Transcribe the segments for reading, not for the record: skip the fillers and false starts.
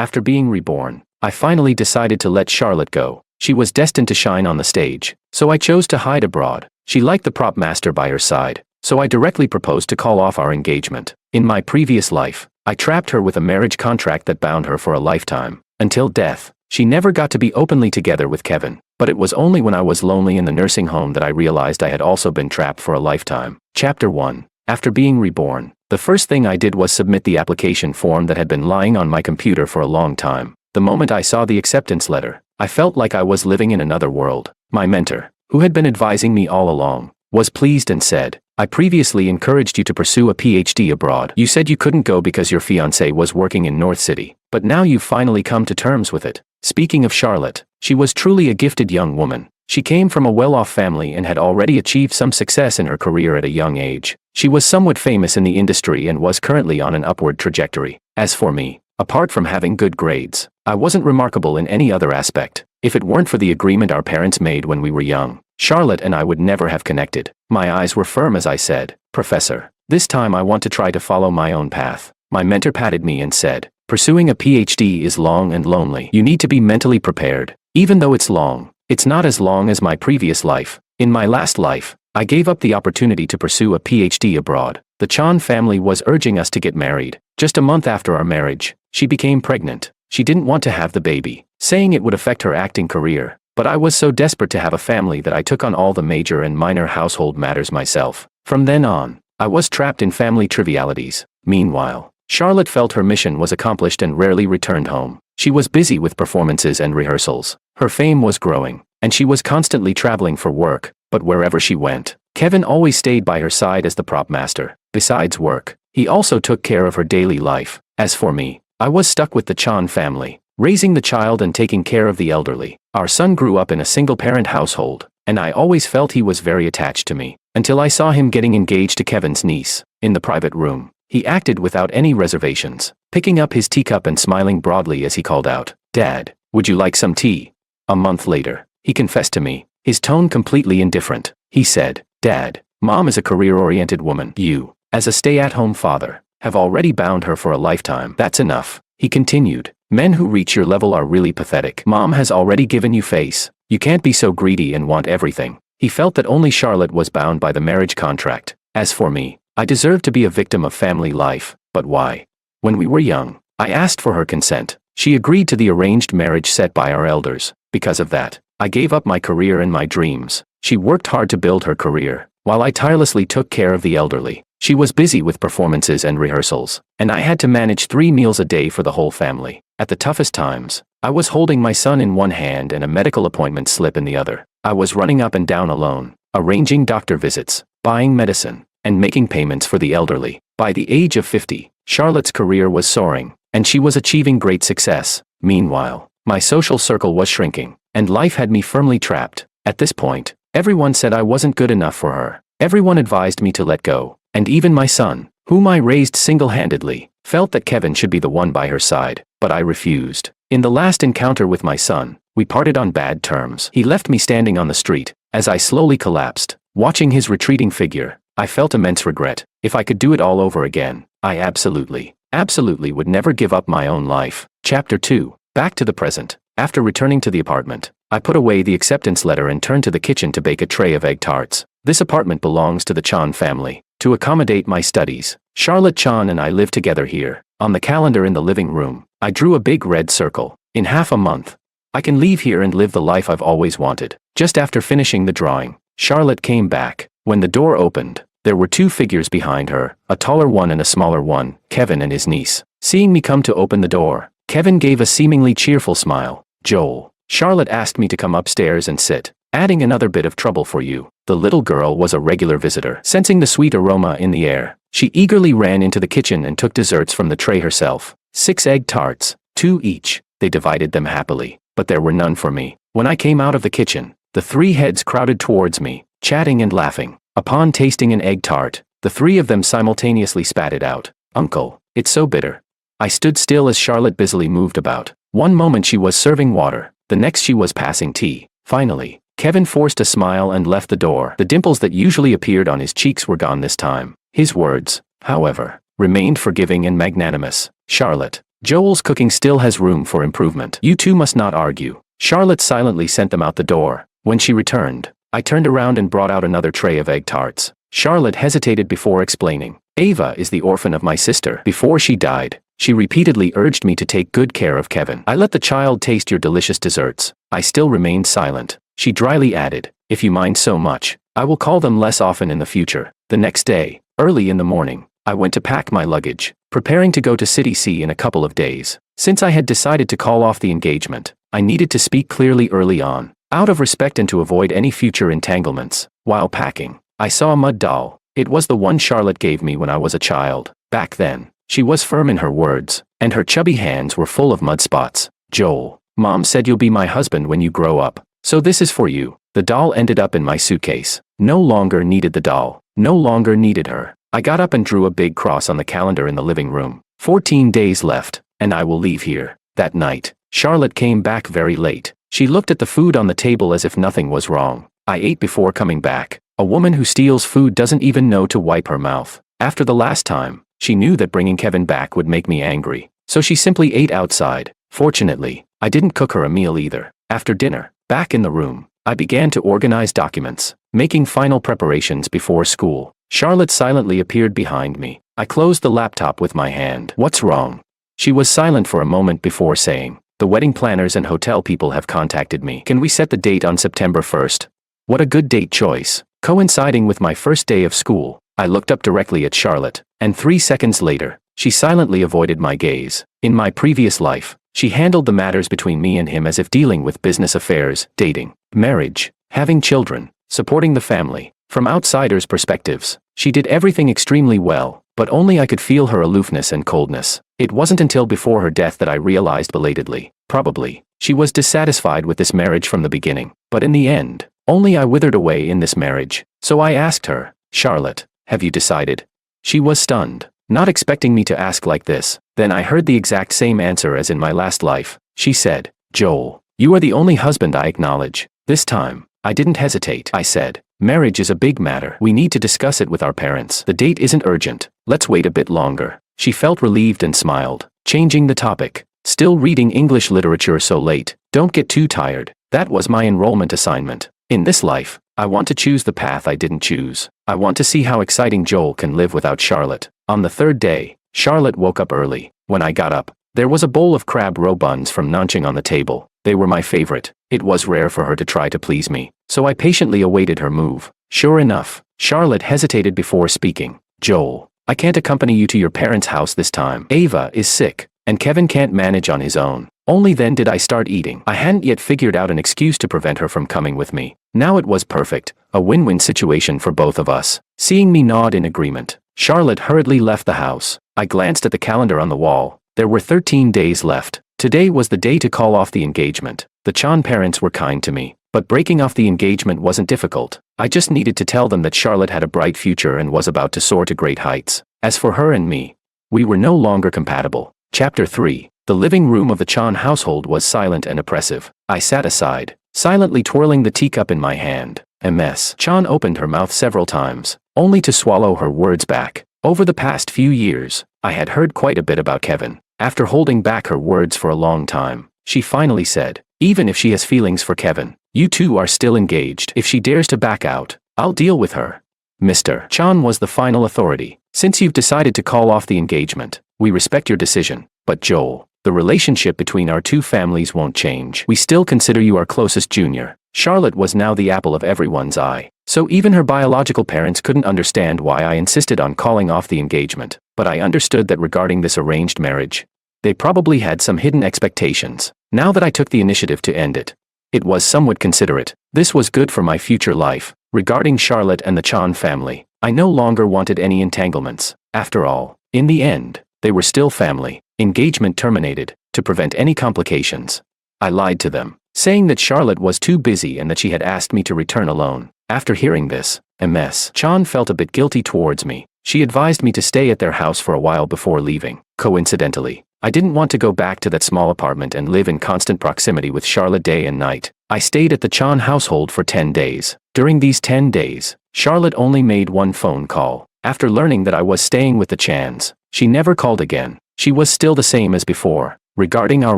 After being reborn, I finally decided to let Charlotte go. She was destined to shine on the stage, so I chose to hide abroad. She liked the prop master by her side, so I directly proposed to call off our engagement. In my previous life, I trapped her with a marriage contract that bound her for a lifetime. Until death, she never got to be openly together with Kevin, but it was only when I was lonely in the nursing home that I realized I had also been trapped for a lifetime. Chapter 1. After being reborn, the first thing I did was submit the application form that had been lying on my computer for a long time. The moment I saw the acceptance letter, I felt like I was living in another world. My mentor, who had been advising me all along, was pleased and said, "I previously encouraged you to pursue a PhD abroad. You said you couldn't go because your fiancé was working in North City, but now you've finally come to terms with it." Speaking of Charlotte, she was truly a gifted young woman. She came from a well-off family and had already achieved some success in her career at a young age. She was somewhat famous in the industry and was currently on an upward trajectory. As for me, apart from having good grades, I wasn't remarkable in any other aspect. If it weren't for the agreement our parents made when we were young, Charlotte and I would never have connected. My eyes were firm as I said, "Professor, this time I want to try to follow my own path." My mentor patted me and said, "Pursuing a PhD is long and lonely. You need to be mentally prepared. Even though it's long, it's not as long as my previous life. In my last life, I gave up the opportunity to pursue a PhD abroad. The Chan family was urging us to get married. Just a month after our marriage, she became pregnant. She didn't want to have the baby, saying it would affect her acting career. But I was so desperate to have a family that I took on all the major and minor household matters myself. From then on, I was trapped in family trivialities. Meanwhile, Charlotte felt her mission was accomplished and rarely returned home. She was busy with performances and rehearsals. Her fame was growing, and she was constantly traveling for work, but wherever she went, Kevin always stayed by her side as the prop master. Besides work, he also took care of her daily life. As for me, I was stuck with the Chan family, raising the child and taking care of the elderly. Our son grew up in a single-parent household, and I always felt he was very attached to me, until I saw him getting engaged to Kevin's niece. In the private room, he acted without any reservations, picking up his teacup and smiling broadly as he called out, "Dad, would you like some tea?" A month later, he confessed to me, his tone completely indifferent. He said, "Dad, Mom is a career-oriented woman. You, as a stay-at-home father, have already bound her for a lifetime. That's enough." He continued, "Men who reach your level are really pathetic. Mom has already given you face. You can't be so greedy and want everything." He felt that only Charlotte was bound by the marriage contract. As for me, I deserved to be a victim of family life, but why? When we were young, I asked for her consent. She agreed to the arranged marriage set by our elders. Because of that, I gave up my career and my dreams. She worked hard to build her career, while I tirelessly took care of the elderly. She was busy with performances and rehearsals, and I had to manage 3 meals a day for the whole family. At the toughest times, I was holding my son in one hand and a medical appointment slip in the other. I was running up and down alone, arranging doctor visits, buying medicine, and making payments for the elderly. By the age of 50, Charlotte's career was soaring, and she was achieving great success. Meanwhile, my social circle was shrinking, and life had me firmly trapped. At this point, everyone said I wasn't good enough for her. Everyone advised me to let go, and even my son, whom I raised single-handedly, felt that Kevin should be the one by her side, but I refused. In the last encounter with my son, we parted on bad terms. He left me standing on the street. As I slowly collapsed, watching his retreating figure, I felt immense regret. If I could do it all over again, I absolutely would never give up my own life. Chapter 2. Back to the present. After returning to the apartment, I put away the acceptance letter and turned to the kitchen to bake a tray of egg tarts. This apartment belongs to the Chan family. To accommodate my studies, Charlotte Chan and I live together here. On the calendar in the living room, I drew a big red circle. In half a month, I can leave here and live the life I've always wanted. Just after finishing the drawing, Charlotte came back. When the door opened, there were 2 figures behind her, a taller one and a smaller one, Kevin and his niece. Seeing me come to open the door, Kevin gave a seemingly cheerful smile. "Joel, Charlotte asked me to come upstairs and sit, adding another bit of trouble for you." The little girl was a regular visitor. Sensing the sweet aroma in the air, she eagerly ran into the kitchen and took desserts from the tray herself. 6 egg tarts, 2 each. They divided them happily, but there were none for me. When I came out of the kitchen, the 3 heads crowded towards me, chatting and laughing. Upon tasting an egg tart, the 3 of them simultaneously spat it out. "Uncle, it's so bitter." I stood still as Charlotte busily moved about. One moment she was serving water, the next she was passing tea. Finally, Kevin forced a smile and left the door. The dimples that usually appeared on his cheeks were gone this time. His words, however, remained forgiving and magnanimous. "Charlotte, Joel's cooking still has room for improvement. You two must not argue. Charlotte silently sent them out the door. When she returned, I turned around and brought out another tray of egg tarts. Charlotte hesitated before explaining. Ava is the orphan of my sister. Before she died, she repeatedly urged me to take good care of Kevin. I let the child taste your delicious desserts. I still remained silent. She dryly added, if you mind so much, I will call them less often in the future. The next day, early in the morning, I went to pack my luggage, preparing to go to City C in a couple of days. Since I had decided to call off the engagement, I needed to speak clearly early on, out of respect and to avoid any future entanglements. While packing, I saw a mud doll. It was the one Charlotte gave me when I was a child. Back then, she was firm in her words, and her chubby hands were full of mud spots. Joel, Mom said you'll be my husband when you grow up, so this is for you. The doll ended up in my suitcase. No longer needed the doll. No longer needed her. I got up and drew a big cross on the calendar in the living room. 14 days left, and I will leave here. That night, Charlotte came back very late. She looked at the food on the table as if nothing was wrong. I ate before coming back. A woman who steals food doesn't even know to wipe her mouth. After the last time, she knew that bringing Kevin back would make me angry, so she simply ate outside. Fortunately, I didn't cook her a meal either. After dinner, back in the room, I began to organize documents, making final preparations before school. Charlotte silently appeared behind me. I closed the laptop with my hand. What's wrong? She was silent for a moment before saying, the wedding planners and hotel people have contacted me. Can we set the date on September 1st? What a good date choice. Coinciding with my first day of school, I looked up directly at Charlotte, and 3 seconds later, she silently avoided my gaze. In my previous life, she handled the matters between me and him as if dealing with business affairs, dating, marriage, having children, supporting the family. From outsiders' perspectives, she did everything extremely well, but only I could feel her aloofness and coldness. It wasn't until before her death that I realized belatedly. Probably, she was dissatisfied with this marriage from the beginning, but in the end, only I withered away in this marriage. So I asked her, Charlotte, have you decided? She was stunned, not expecting me to ask like this. Then I heard the exact same answer as in my last life. She said, Joel, you are the only husband I acknowledge. This time, I didn't hesitate. I said, marriage is a big matter. We need to discuss it with our parents. The date isn't urgent. Let's wait a bit longer. She felt relieved and smiled, changing the topic. Still reading English literature so late? Don't get too tired. That was my enrollment assignment. In this life, I want to choose the path I didn't choose. I want to see how exciting Joel can live without Charlotte. On the third day, Charlotte woke up early. When I got up, there was a bowl of crab roe buns from Nanching on the table. They were my favorite. It was rare for her to try to please me, so I patiently awaited her move. Sure enough, Charlotte hesitated before speaking. Joel, I can't accompany you to your parents' house this time. Ava is sick, and Kevin can't manage on his own. Only then did I start eating. I hadn't yet figured out an excuse to prevent her from coming with me. Now it was perfect, a win-win situation for both of us. Seeing me nod in agreement, Charlotte hurriedly left the house. I glanced at the calendar on the wall. There were 13 days left. Today was the day to call off the engagement. The Chan parents were kind to me, but breaking off the engagement wasn't difficult. I just needed to tell them that Charlotte had a bright future and was about to soar to great heights. As for her and me, we were no longer compatible. Chapter 3. The living room of the Chan household was silent and oppressive. I sat aside, silently twirling the teacup in my hand. Ms. Chan opened her mouth several times, only to swallow her words back. Over the past few years, I had heard quite a bit about Kevin. After holding back her words for a long time, she finally said, even if she has feelings for Kevin, you two are still engaged. If she dares to back out, I'll deal with her. Mr. Chan was the final authority. Since you've decided to call off the engagement, we respect your decision. But Joel, the relationship between our two families won't change. We still consider you our closest junior. Charlotte was now the apple of everyone's eye, so even her biological parents couldn't understand why I insisted on calling off the engagement. But I understood that regarding this arranged marriage, they probably had some hidden expectations. Now that I took the initiative to end it, it was somewhat considerate. This was good for my future life. Regarding Charlotte and the Chan family, I no longer wanted any entanglements. After all, in the end, they were still family. Engagement terminated. To prevent any complications, I lied to them, saying that Charlotte was too busy and that she had asked me to return alone. After hearing this, Ms. Chan felt a bit guilty towards me. She advised me to stay at their house for a while before leaving. Coincidentally, I didn't want to go back to that small apartment and live in constant proximity with Charlotte day and night. I stayed at the Chan household for 10 days. During these 10 days, Charlotte only made one phone call. After learning that I was staying with the Chans, she never called again. She was still the same as before. Regarding our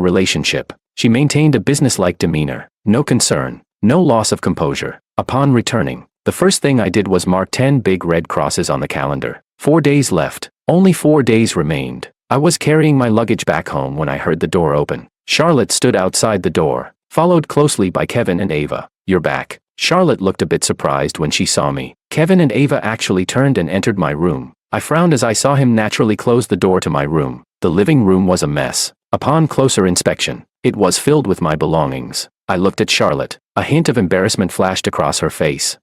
relationship, she maintained a businesslike demeanor, no concern, no loss of composure. Upon returning, the first thing I did was mark 10 big red crosses on the calendar. 4 days left. Only 4 days remained. I was carrying my luggage back home when I heard the door open. Charlotte stood outside the door, followed closely by Kevin and Ava. "You're back." Charlotte looked a bit surprised when she saw me. Kevin and Ava actually turned and entered my room. I frowned as I saw him naturally close the door to my room. The living room was a mess. Upon closer inspection, it was filled with my belongings. I looked at Charlotte. A hint of embarrassment flashed across her face.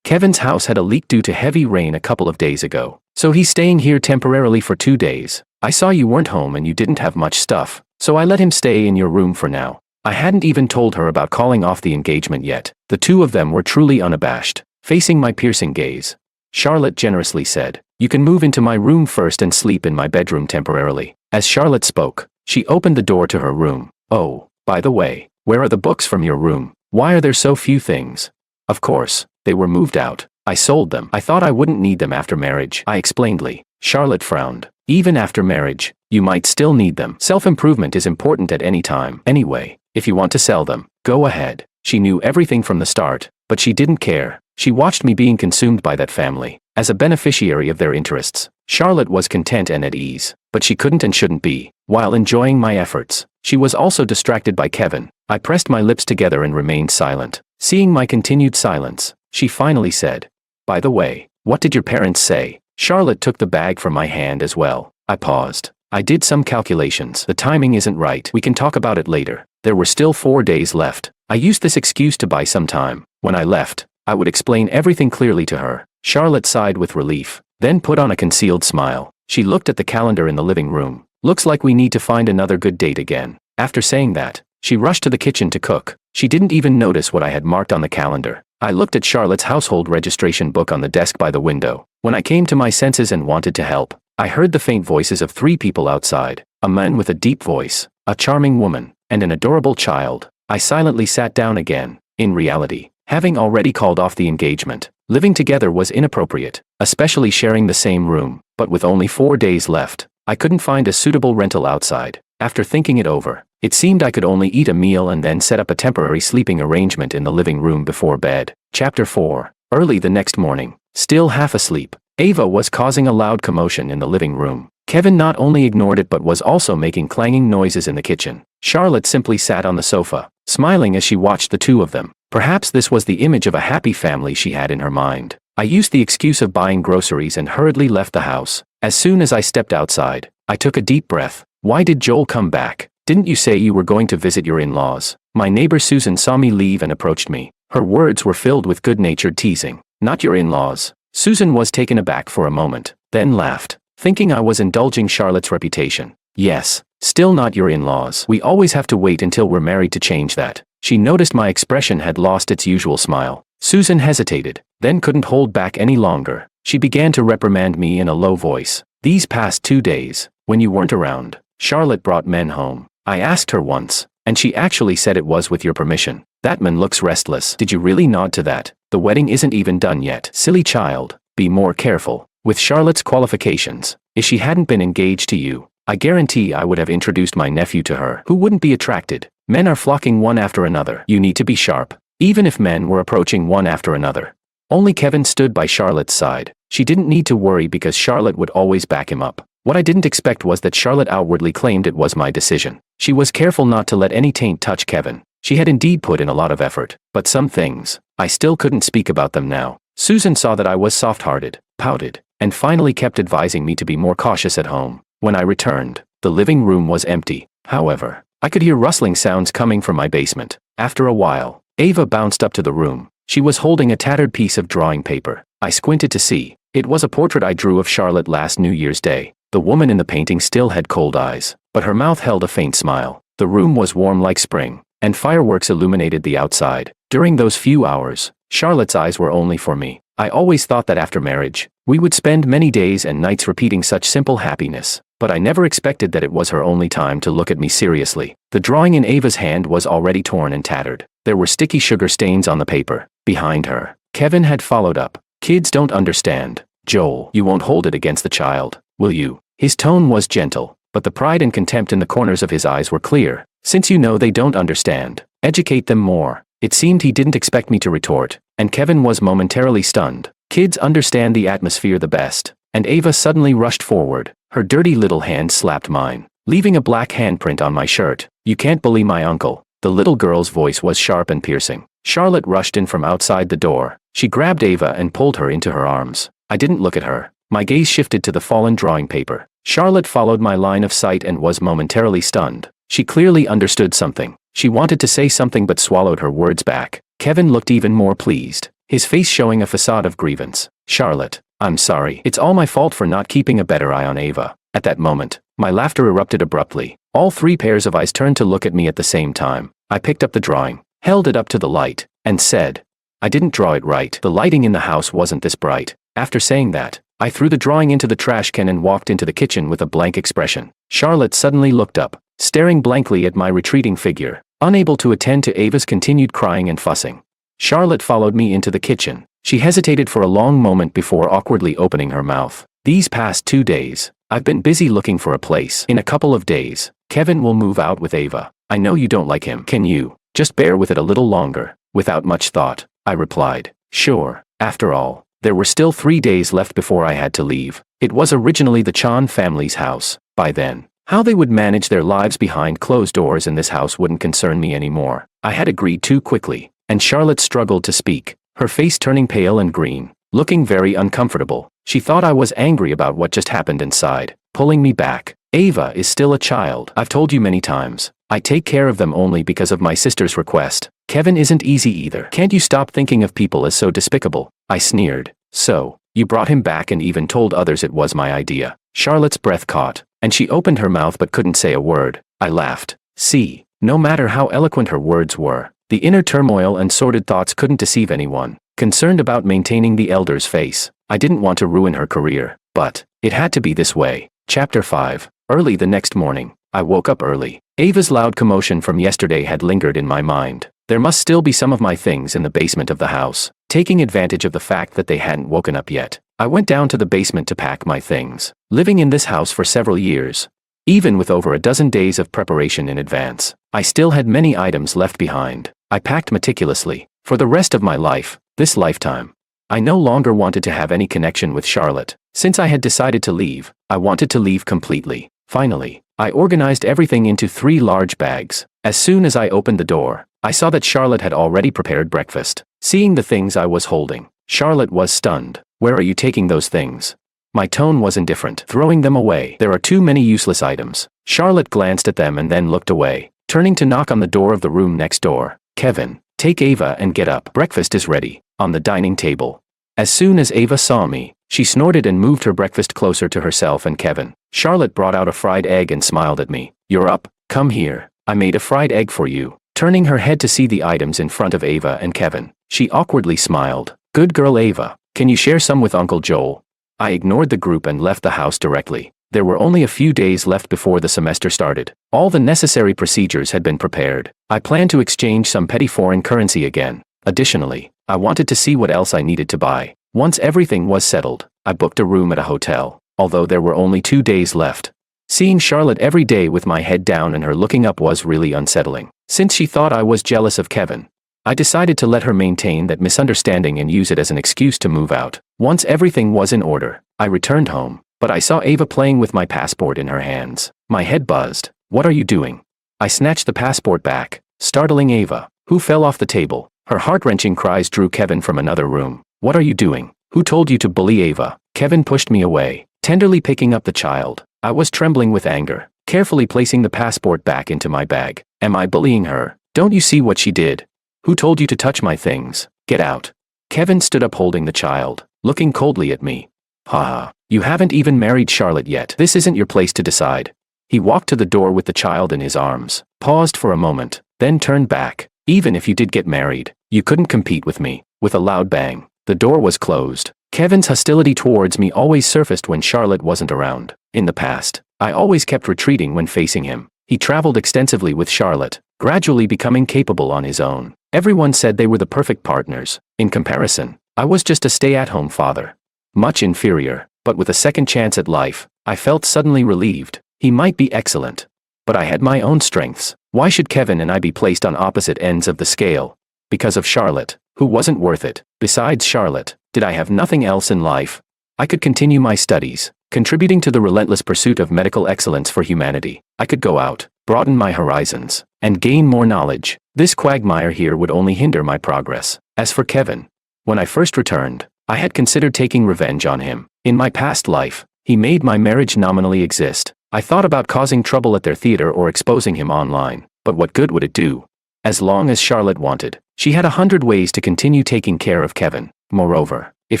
Kevin's house had a leak due to heavy rain a couple of days ago, so he's staying here temporarily for 2 days. I saw you weren't home and you didn't have much stuff, so I let him stay in your room for now. I hadn't even told her about calling off the engagement yet. The two of them were truly unabashed, facing my piercing gaze. Charlotte generously said, "You can move into my room first and sleep in my bedroom temporarily." As Charlotte spoke, she opened the door to her room. "Oh, by the way, where are the books from your room? Why are there so few things?" "Of course, they were moved out. I sold them. I thought I wouldn't need them after marriage," I explainedly. Charlotte frowned. "Even after marriage, you might still need them. Self-improvement is important at any time. Anyway, if you want to sell them, go ahead." She knew everything from the start, but she didn't care. She watched me being consumed by that family. As a beneficiary of their interests, Charlotte was content and at ease, but she couldn't and shouldn't be. While enjoying my efforts, she was also distracted by Kevin. I pressed my lips together and remained silent. Seeing my continued silence, she finally said, "By the way, what did your parents say?" Charlotte took the bag from my hand as well. I paused. "I did some calculations. The timing isn't right. We can talk about it later." There were still 4 days left. I used this excuse to buy some time. When I left, I would explain everything clearly to her. Charlotte sighed with relief, then put on a concealed smile. She looked at the calendar in the living room. "Looks like we need to find another good date again." After saying that, she rushed to the kitchen to cook. She didn't even notice what I had marked on the calendar. I looked at Charlotte's household registration book on the desk by the window. When I came to my senses and wanted to help, I heard the faint voices of 3 people outside. A man with a deep voice, a charming woman, and an adorable child. I silently sat down again. In reality, having already called off the engagement, living together was inappropriate, especially sharing the same room. But with only 4 days left, I couldn't find a suitable rental outside. After thinking it over, it seemed I could only eat a meal and then set up a temporary sleeping arrangement in the living room before bed. Chapter 4. Early the next morning, still half asleep, Ava was causing a loud commotion in the living room. Kevin not only ignored it but was also making clanging noises in the kitchen. Charlotte simply sat on the sofa, smiling as she watched the two of them. Perhaps this was the image of a happy family she had in her mind. I used the excuse of buying groceries and hurriedly left the house. As soon as I stepped outside, I took a deep breath. Why did Joel come back? Didn't you say you were going to visit your in-laws? My neighbor Susan saw me leave and approached me. Her words were filled with good-natured teasing. Not your in-laws. Susan was taken aback for a moment, then laughed, thinking I was indulging Charlotte's reputation. Yes, still not your in-laws. We always have to wait until we're married to change that. She noticed my expression had lost its usual smile. Susan hesitated, then couldn't hold back any longer. She began to reprimand me in a low voice. "These past 2 days, when you weren't around, Charlotte brought men home. I asked her once, and she actually said it was with your permission. That man looks restless. Did you really nod to that? The wedding isn't even done yet." Silly child, be more careful. With Charlotte's qualifications, if she hadn't been engaged to you, I guarantee I would have introduced my nephew to her. Who wouldn't be attracted? Men are flocking one after another. You need to be sharp. Even if men were approaching one after another. Only Kevin stood by Charlotte's side. She didn't need to worry because Charlotte would always back him up. What I didn't expect was that Charlotte outwardly claimed it was my decision. She was careful not to let any taint touch Kevin. She had indeed put in a lot of effort, but some things, I still couldn't speak about them now. Susan saw that I was soft-hearted, pouted, and finally kept advising me to be more cautious at home. When I returned, the living room was empty. However, I could hear rustling sounds coming from my basement. After a while, Ava bounced up to the room. She was holding a tattered piece of drawing paper. I squinted to see. It was a portrait I drew of Charlotte last New Year's Day. The woman in the painting still had cold eyes, but her mouth held a faint smile. The room was warm like spring, and fireworks illuminated the outside. During those few hours, Charlotte's eyes were only for me. I always thought that after marriage, we would spend many days and nights repeating such simple happiness, but I never expected that it was her only time to look at me seriously. The drawing in Ava's hand was already torn and tattered. There were sticky sugar stains on the paper. Behind her, Kevin had followed up. "Kids don't understand. Joel, you won't hold it against the child, will you?" His tone was gentle, but the pride and contempt in the corners of his eyes were clear. Since you know they don't understand, educate them more. It seemed he didn't expect me to retort, and Kevin was momentarily stunned. Kids understand the atmosphere the best. And Ava suddenly rushed forward. Her dirty little hand slapped mine, leaving a black handprint on my shirt. You can't bully my uncle. The little girl's voice was sharp and piercing. Charlotte rushed in from outside the door. She grabbed Ava and pulled her into her arms. I didn't look at her. My gaze shifted to the fallen drawing paper. Charlotte followed my line of sight and was momentarily stunned. She clearly understood something. She wanted to say something but swallowed her words back. Kevin looked even more pleased, his face showing a facade of grievance. Charlotte, I'm sorry. It's all my fault for not keeping a better eye on Ava. At that moment, my laughter erupted abruptly. All three pairs of eyes turned to look at me at the same time. I picked up the drawing, held it up to the light, and said, I didn't draw it right. The lighting in the house wasn't this bright. After saying that, I threw the drawing into the trash can and walked into the kitchen with a blank expression. Charlotte suddenly looked up, staring blankly at my retreating figure, unable to attend to Ava's continued crying and fussing. Charlotte followed me into the kitchen. She hesitated for a long moment before awkwardly opening her mouth. These past 2 days, I've been busy looking for a place. In a couple of days, Kevin will move out with Ava. I know you don't like him. Can you just bear with it a little longer? Without much thought, I replied, sure. After all, there were still 3 days left before I had to leave. It was originally the Chan family's house. By then, how they would manage their lives behind closed doors in this house wouldn't concern me anymore. I had agreed too quickly, and Charlotte struggled to speak, her face turning pale and green, looking very uncomfortable. She thought I was angry about what just happened inside, pulling me back. Ava is still a child. I've told you many times. I take care of them only because of my sister's request. Kevin isn't easy either. Can't you stop thinking of people as so despicable? I sneered. So, you brought him back and even told others it was my idea. Charlotte's breath caught, and she opened her mouth but couldn't say a word. I laughed. See, no matter how eloquent her words were, the inner turmoil and sordid thoughts couldn't deceive anyone. Concerned about maintaining the elder's face, I didn't want to ruin her career, but it had to be this way. Chapter 5. Early the next morning, I woke up early. Ava's loud commotion from yesterday had lingered in my mind. There must still be some of my things in the basement of the house. Taking advantage of the fact that they hadn't woken up yet, I went down to the basement to pack my things. Living in this house for several years, even with over a dozen days of preparation in advance, I still had many items left behind. I packed meticulously. For the rest of my life, this lifetime, I no longer wanted to have any connection with Charlotte. Since I had decided to leave, I wanted to leave completely. Finally, I organized everything into 3 large bags. As soon as I opened the door, I saw that Charlotte had already prepared breakfast. Seeing the things I was holding, Charlotte was stunned. Where are you taking those things? My tone was indifferent. Throwing them away. There are too many useless items. Charlotte glanced at them and then looked away, turning to knock on the door of the room next door. Kevin, take Ava and get up. Breakfast is ready, on the dining table. As soon as Ava saw me, she snorted and moved her breakfast closer to herself and Kevin. Charlotte brought out a fried egg and smiled at me. You're up, come here. I made a fried egg for you. Turning her head to see the items in front of Ava and Kevin, she awkwardly smiled. Good girl Ava, can you share some with Uncle Joel? I ignored the group and left the house directly. There were only a few days left before the semester started. All the necessary procedures had been prepared. I planned to exchange some petty foreign currency again. Additionally, I wanted to see what else I needed to buy. Once everything was settled, I booked a room at a hotel, although there were only 2 days left. Seeing Charlotte every day with my head down and her looking up was really unsettling. Since she thought I was jealous of Kevin, I decided to let her maintain that misunderstanding and use it as an excuse to move out. Once everything was in order, I returned home, but I saw Ava playing with my passport in her hands. My head buzzed. What are you doing? I snatched the passport back, startling Ava, who fell off the table. Her heart-wrenching cries drew Kevin from another room. What are you doing? Who told you to bully Ava? Kevin pushed me away, tenderly picking up the child. I was trembling with anger, carefully placing the passport back into my bag. Am I bullying her? Don't you see what she did? Who told you to touch my things? Get out. Kevin stood up holding the child, looking coldly at me. Haha, you haven't even married Charlotte yet. This isn't your place to decide. He walked to the door with the child in his arms, paused for a moment, then turned back. Even if you did get married, you couldn't compete with me. With a loud bang, the door was closed. Kevin's hostility towards me always surfaced when Charlotte wasn't around. In the past, I always kept retreating when facing him. He traveled extensively with Charlotte, gradually becoming capable on his own. Everyone said they were the perfect partners. In comparison, I was just a stay-at-home father. Much inferior, but with a second chance at life, I felt suddenly relieved. He might be excellent. But I had my own strengths. Why should Kevin and I be placed on opposite ends of the scale? Because of Charlotte, who wasn't worth it. Besides Charlotte, did I have nothing else in life? I could continue my studies, contributing to the relentless pursuit of medical excellence for humanity. I could go out, broaden my horizons, and gain more knowledge. This quagmire here would only hinder my progress. As for Kevin, when I first returned, I had considered taking revenge on him. In my past life, he made my marriage nominally exist. I thought about causing trouble at their theater or exposing him online, but what good would it do? As long as Charlotte wanted, she had 100 ways to continue taking care of Kevin. Moreover, if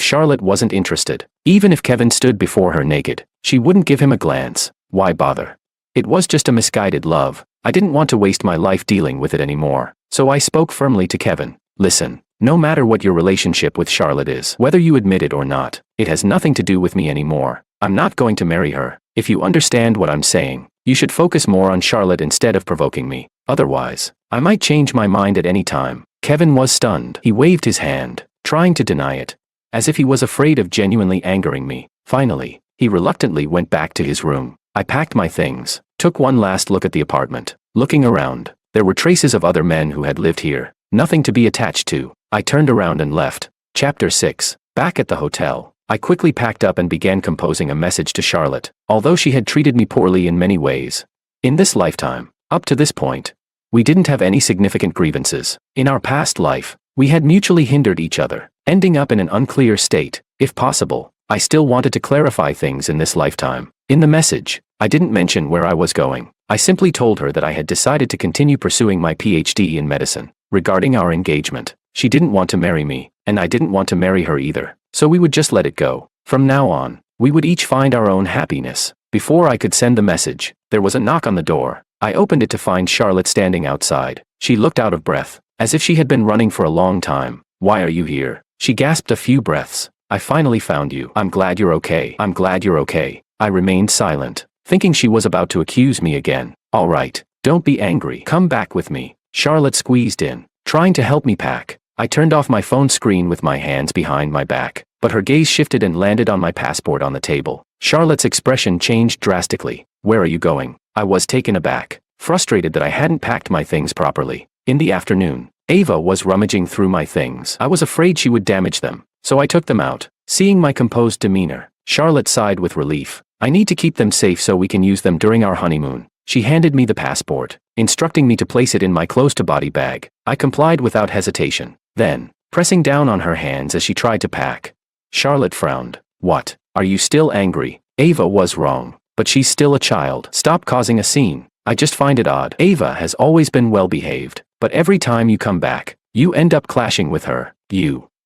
Charlotte wasn't interested, even if Kevin stood before her naked, she wouldn't give him a glance. Why bother? It was just a misguided love. I didn't want to waste my life dealing with it anymore. So I spoke firmly to Kevin. Listen, no matter what your relationship with Charlotte is, whether you admit it or not, it has nothing to do with me anymore. I'm not going to marry her. If you understand what I'm saying, you should focus more on Charlotte instead of provoking me. Otherwise, I might change my mind at any time. Kevin was stunned. He waved his hand, trying to deny it, as if he was afraid of genuinely angering me. Finally, he reluctantly went back to his room. I packed my things, took one last look at the apartment. Looking around, there were traces of other men who had lived here. Nothing to be attached to. I turned around and left. Chapter 6. Back at the hotel, I quickly packed up and began composing a message to Charlotte, although she had treated me poorly in many ways. In this lifetime, up to this point, we didn't have any significant grievances. In our past life, we had mutually hindered each other, ending up in an unclear state. If possible, I still wanted to clarify things in this lifetime. In the message, I didn't mention where I was going. I simply told her that I had decided to continue pursuing my PhD in medicine. Regarding our engagement, she didn't want to marry me, and I didn't want to marry her either. So we would just let it go. From now on, we would each find our own happiness. Before I could send the message, there was a knock on the door. I opened it to find Charlotte standing outside. She looked out of breath, as if she had been running for a long time. Why are you here? She gasped a few breaths. I finally found you. I'm glad you're okay. I'm glad you're okay. I remained silent, thinking she was about to accuse me again. All right, don't be angry. Come back with me. Charlotte squeezed in, trying to help me pack. I turned off my phone screen with my hands behind my back, but her gaze shifted and landed on my passport on the table. Charlotte's expression changed drastically. Where are you going? I was taken aback, frustrated that I hadn't packed my things properly. In the afternoon, Ava was rummaging through my things. I was afraid she would damage them, so I took them out. Seeing my composed demeanor, Charlotte sighed with relief. I need to keep them safe so we can use them during our honeymoon. She handed me the passport, instructing me to place it in my close-to-body bag. I complied without hesitation. Then, pressing down on her hands as she tried to pack, Charlotte frowned. What? Are you still angry? Ava was wrong, but she's still a child. Stop causing a scene. I just find it odd. Ava has always been well-behaved, but every time you come back, you end up clashing with her.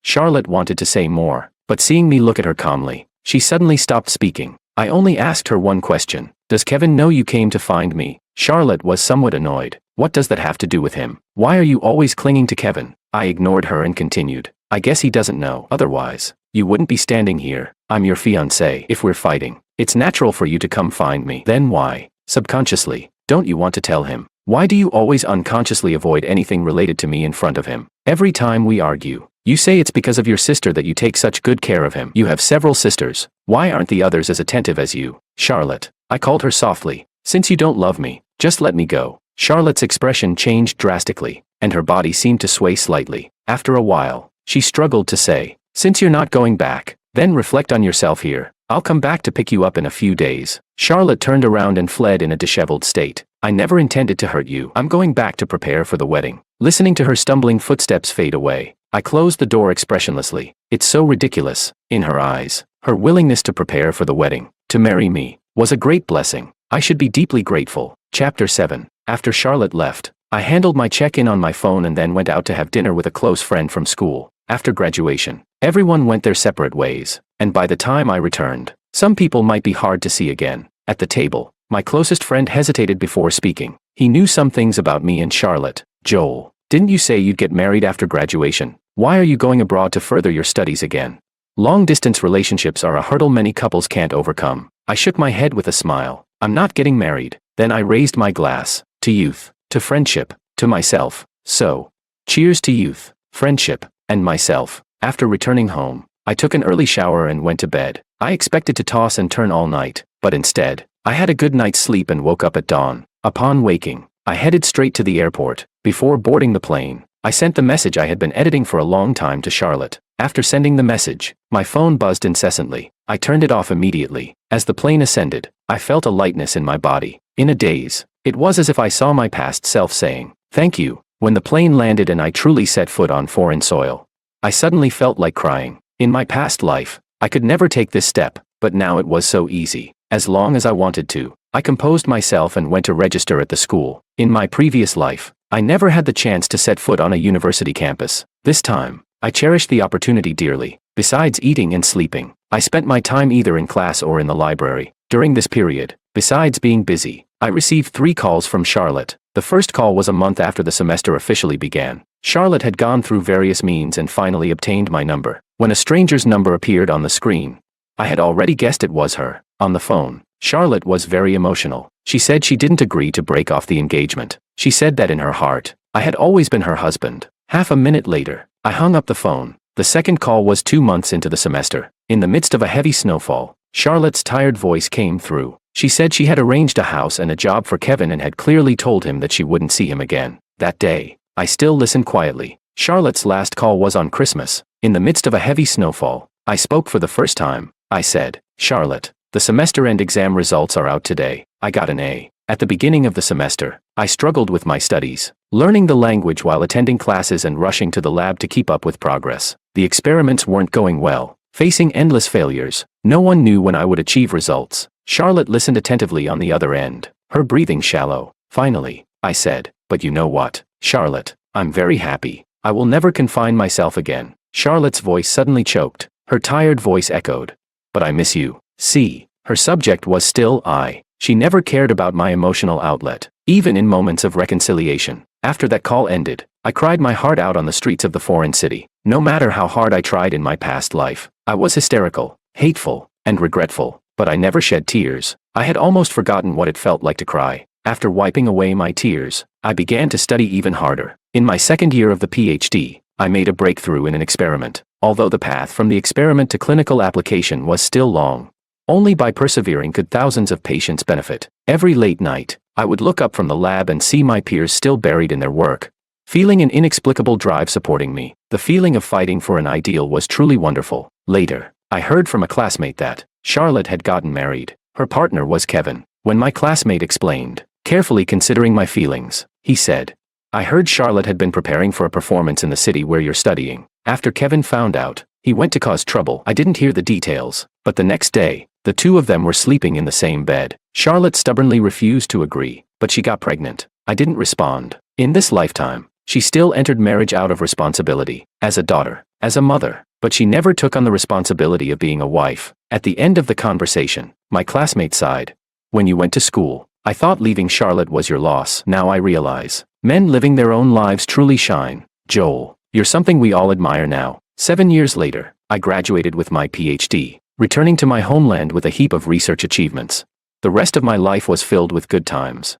Charlotte wanted to say more, but seeing me look at her calmly, she suddenly stopped speaking. I only asked her one question. Does Kevin know you came to find me? Charlotte was somewhat annoyed. What does that have to do with him? Why are you always clinging to Kevin? I ignored her and continued. I guess he doesn't know. Otherwise, you wouldn't be standing here. I'm your fiancé. If we're fighting, it's natural for you to come find me. Then why, subconsciously, don't you want to tell him? Why do you always unconsciously avoid anything related to me in front of him? Every time we argue, you say it's because of your sister that you take such good care of him. You have several sisters. Why aren't the others as attentive as you? Charlotte, I called her softly. Since you don't love me, just let me go. Charlotte's expression changed drastically, and her body seemed to sway slightly. After a while, she struggled to say, since you're not going back, then reflect on yourself here. I'll come back to pick you up in a few days. Charlotte turned around and fled in a disheveled state. I never intended to hurt you. I'm going back to prepare for the wedding. Listening to her stumbling footsteps fade away, I closed the door expressionlessly. It's so ridiculous. In her eyes, her willingness to prepare for the wedding, to marry me, was a great blessing. I should be deeply grateful. Chapter 7. After Charlotte left, I handled my check-in on my phone and then went out to have dinner with a close friend from school. After graduation, everyone went their separate ways, and by the time I returned, some people might be hard to see again. At the table, my closest friend hesitated before speaking. He knew some things about me and Charlotte. Joel, didn't you say you'd get married after graduation? Why are you going abroad to further your studies again? Long-distance relationships are a hurdle many couples can't overcome. I shook my head with a smile. I'm not getting married. Then I raised my glass. To youth, to friendship, to myself. So, cheers to youth, friendship, and myself. After returning home, I took an early shower and went to bed. I expected to toss and turn all night, but instead, I had a good night's sleep and woke up at dawn. Upon waking, I headed straight to the airport. Before boarding the plane, I sent the message I had been editing for a long time to Charlotte. After sending the message, my phone buzzed incessantly. I turned it off immediately. As the plane ascended, I felt a lightness in my body. In a daze, it was as if I saw my past self saying, "Thank you." When the plane landed and I truly set foot on foreign soil, I suddenly felt like crying. In my past life, I could never take this step, but now it was so easy. As long as I wanted to, I composed myself and went to register at the school. In my previous life, I never had the chance to set foot on a university campus. This time, I cherished the opportunity dearly. Besides eating and sleeping, I spent my time either in class or in the library. During this period, besides being busy, I received 3 calls from Charlotte. The first call was a month after the semester officially began. Charlotte had gone through various means and finally obtained my number. When a stranger's number appeared on the screen, I had already guessed it was her. On the phone, Charlotte was very emotional. She said she didn't agree to break off the engagement. She said that in her heart, I had always been her husband. Half a minute later, I hung up the phone. The second call was 2 months into the semester. In the midst of a heavy snowfall, Charlotte's tired voice came through. She said she had arranged a house and a job for Kevin and had clearly told him that she wouldn't see him again. That day, I still listened quietly. Charlotte's last call was on Christmas. In the midst of a heavy snowfall, I spoke for the first time. I said, "Charlotte, the semester end exam results are out today. I got an A. At the beginning of the semester, I struggled with my studies, learning the language while attending classes and rushing to the lab to keep up with progress. The experiments weren't going well, facing endless failures. No one knew when I would achieve results." Charlotte listened attentively on the other end, her breathing shallow. Finally, I said, "But you know what, Charlotte, I'm very happy. I will never confine myself again." Charlotte's voice suddenly choked. Her tired voice echoed, "But I miss you." See, her subject was still I. She never cared about my emotional outlet, even in moments of reconciliation. After that call ended, I cried my heart out on the streets of the foreign city. No matter how hard I tried in my past life, I was hysterical, hateful, and regretful, but I never shed tears. I had almost forgotten what it felt like to cry. After wiping away my tears, I began to study even harder. In my second year of the PhD, I made a breakthrough in an experiment. Although the path from the experiment to clinical application was still long, only by persevering could thousands of patients benefit. Every late night, I would look up from the lab and see my peers still buried in their work, feeling an inexplicable drive supporting me. The feeling of fighting for an ideal was truly wonderful. Later, I heard from a classmate that Charlotte had gotten married. Her partner was Kevin. When my classmate explained, carefully considering my feelings, he said, "I heard Charlotte had been preparing for a performance in the city where you're studying. After Kevin found out, he went to cause trouble." I didn't hear the details, but the next day, the two of them were sleeping in the same bed. Charlotte stubbornly refused to agree, but she got pregnant. I didn't respond. In this lifetime, she still entered marriage out of responsibility, as a daughter, as a mother, but she never took on the responsibility of being a wife. At the end of the conversation, my classmate sighed. "When you went to school, I thought leaving Charlotte was your loss. Now I realize, men living their own lives truly shine. Joel, you're something we all admire now." 7 years later, I graduated with my PhD, returning to my homeland with a heap of research achievements. The rest of my life was filled with good times.